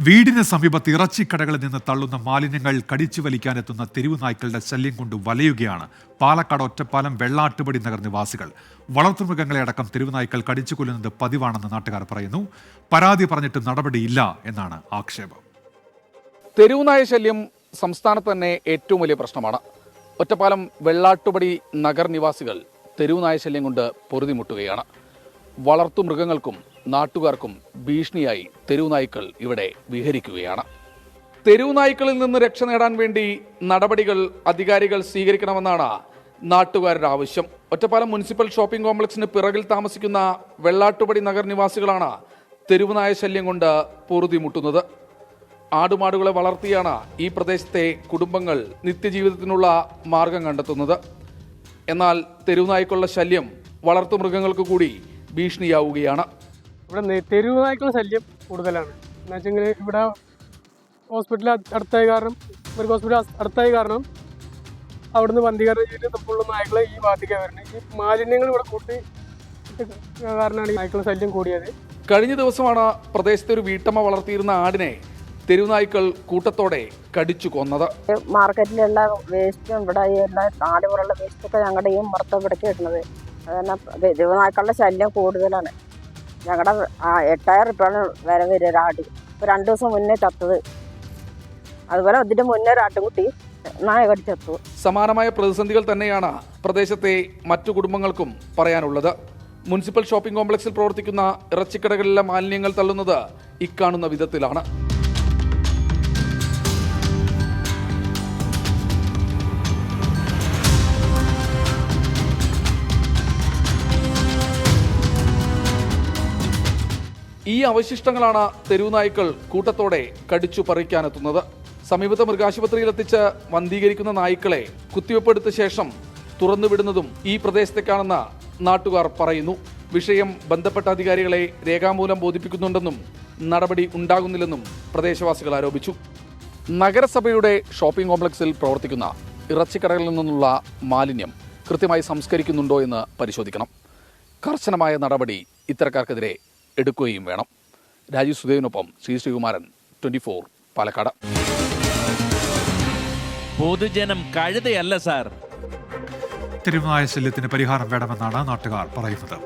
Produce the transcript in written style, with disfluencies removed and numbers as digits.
വീടിന് സമീപത്ത് ഇറച്ചിക്കടകളിൽ നിന്ന് തള്ളുന്ന മാലിന്യങ്ങൾ കടിച്ചു വലിക്കാനെത്തുന്ന തെരുവു നായ്ക്കളുടെ ശല്യം കൊണ്ട് വലയുകയാണ് പാലക്കാട് ഒറ്റപ്പാലം വെള്ളാട്ടുപടി നഗർ നിവാസികൾ. വളർത്തുമൃഗങ്ങളെ അടക്കം തെരുവു നായ്ക്കൾ കടിച്ചു കൊല്ലുന്നത് പതിവാണെന്ന് നാട്ടുകാർ പറയുന്നു. പരാതി പറഞ്ഞിട്ട് നടപടിയില്ല എന്നാണ് ആക്ഷേപം. തെരുവുനായ ശല്യം സംസ്ഥാനത്ത് തന്നെ ഏറ്റവും വലിയ പ്രശ്നമാണ്. ഒറ്റപ്പാലം വെള്ളാട്ടുപടി നഗർ നിവാസികൾ തെരുവുനായ ശല്യം കൊണ്ട് പൊറുതിമുട്ടുകയാണ്. വളർത്തുമൃഗങ്ങൾക്കും നാട്ടുകാർക്കും ഭീഷണിയായി തെരുവുനായ്ക്കൾ ഇവിടെ വിഹരിക്കുകയാണ്. തെരുവുനായ്ക്കളിൽ നിന്ന് രക്ഷ നേടാൻ വേണ്ടി നടപടികൾ അധികാരികൾ സ്വീകരിക്കണമെന്നാണ് നാട്ടുകാരുടെ ആവശ്യം. ഒറ്റപ്പാലം മുനിസിപ്പൽ ഷോപ്പിംഗ് കോംപ്ലക്സിന് പിറകിൽ താമസിക്കുന്ന വെള്ളാട്ടുപടി നഗർ നിവാസികളാണ് തെരുവുനായ ശല്യം കൊണ്ട് പൊറുതിമുട്ടുന്നത്. ആടുമാടുകളെ വളർത്തിയാണ് ഈ പ്രദേശത്തെ കുടുംബങ്ങൾ നിത്യജീവിതത്തിനുള്ള മാർഗം കണ്ടെത്തുന്നത്. എന്നാൽ തെരുവുനായ്ക്കളുടെ ശല്യം വളർത്തുമൃഗങ്ങൾക്ക് കൂടി ഭീഷണിയാവുകയാണ്. ഇവിടെ തെരുവുനായ്ക്കളുടെ ശല്യം കൂടുതലാണ്. എന്ന് വെച്ചെങ്കിൽ ഇവിടെ ഹോസ്പിറ്റൽ അടുത്തായ കാരണം അവിടുന്ന് വന്ധീകരണം ചെയ്ത് തപ്പുള്ള നായ്ക്കളെ ഈ ഭാഗത്തേക്കാണ് വരുന്നത്. ഈ മാലിന്യങ്ങൾ ഇവിടെ കൂട്ടി കാരണമാണ് ഈ നായ്ക്കളുടെ ശല്യം കൂടിയത്. കഴിഞ്ഞ ദിവസമാണ് പ്രദേശത്തെ ഒരു വീട്ടമ്മ വളർത്തിയിരുന്ന ആടിനെ തെരുവുനായ്ക്കൾ കൂട്ടത്തോടെ കടിച്ചു കൊന്നത്. മാർക്കറ്റിലുള്ള വേസ്റ്റും ഇവിടെ എല്ലാ നാടുപോലുള്ള വേസ്റ്റൊക്കെ ഞങ്ങളുടെ ഈ മർത്തവിടയ്ക്ക് ഇടുന്നത്. അതുതന്നെ തെരുവുനായ്ക്കളുടെ ശല്യം കൂടുതലാണ്. ഞങ്ങളുടെ 8000 രൂപയാണ് വില വരിക ഒരാട്. ഇപ്പോൾ 2 ദിവസം മുന്നേ ചത്തത്. അതുപോലെ അതിൻ്റെ മുന്നേ ഒരു ആട്ടുംകുട്ടി നായ കടിച്ചെത്തു. സമാനമായ പ്രതിസന്ധികൾ തന്നെയാണ് പ്രദേശത്തെ മറ്റു കുടുംബങ്ങൾക്കും പറയാനുള്ളത്. മുനിസിപ്പൽ ഷോപ്പിംഗ് കോംപ്ലക്സിൽ പ്രവർത്തിക്കുന്ന ഇറച്ചിക്കടകളിലെ മാലിന്യങ്ങൾ തള്ളുന്നത് ഇക്കാണുന്ന വിധത്തിലാണ്. ഈ അവശിഷ്ടങ്ങളാണ് തെരുവുനായ്ക്കൾ കൂട്ടത്തോടെ കടിച്ചു പറിക്കാനെത്തുന്നത്. സമീപത്തെ മൃഗാശുപത്രിയിൽ എത്തിച്ച് വന്ധീകരിക്കുന്ന നായ്ക്കളെ കുത്തിവെപ്പെടുത്ത ശേഷം തുറന്നുവിടുന്നതും ഈ പ്രദേശത്തേക്കാണെന്ന് നാട്ടുകാർ പറയുന്നു. വിഷയം ബന്ധപ്പെട്ട അധികാരികളെ രേഖാമൂലം ബോധിപ്പിക്കുന്നുണ്ടെന്നും നടപടി ഉണ്ടാകുന്നില്ലെന്നും പ്രദേശവാസികൾ ആരോപിച്ചു. നഗരസഭയുടെ ഷോപ്പിംഗ് കോംപ്ലക്സിൽ പ്രവർത്തിക്കുന്ന ഇറച്ചിക്കടകളിൽ നിന്നുള്ള മാലിന്യം കൃത്യമായി സംസ്കരിക്കുന്നുണ്ടോ എന്ന് പരിശോധിക്കണം. കർശനമായ നടപടി ഇത്തരക്കാർക്കെതിരെ എടുക്കുകയും വേണം. രാജീവ് സുദേവിനൊപ്പം ശ്രീകുമാരൻ, 24 പാലക്കാട്. പൊതുജനം കഴുതയല്ല സാർ. തെരുവുനായ ശല്യത്തിന് പരിഹാരം വേണമെന്നാണ് നാട്ടുകാർ പറയുന്നത്.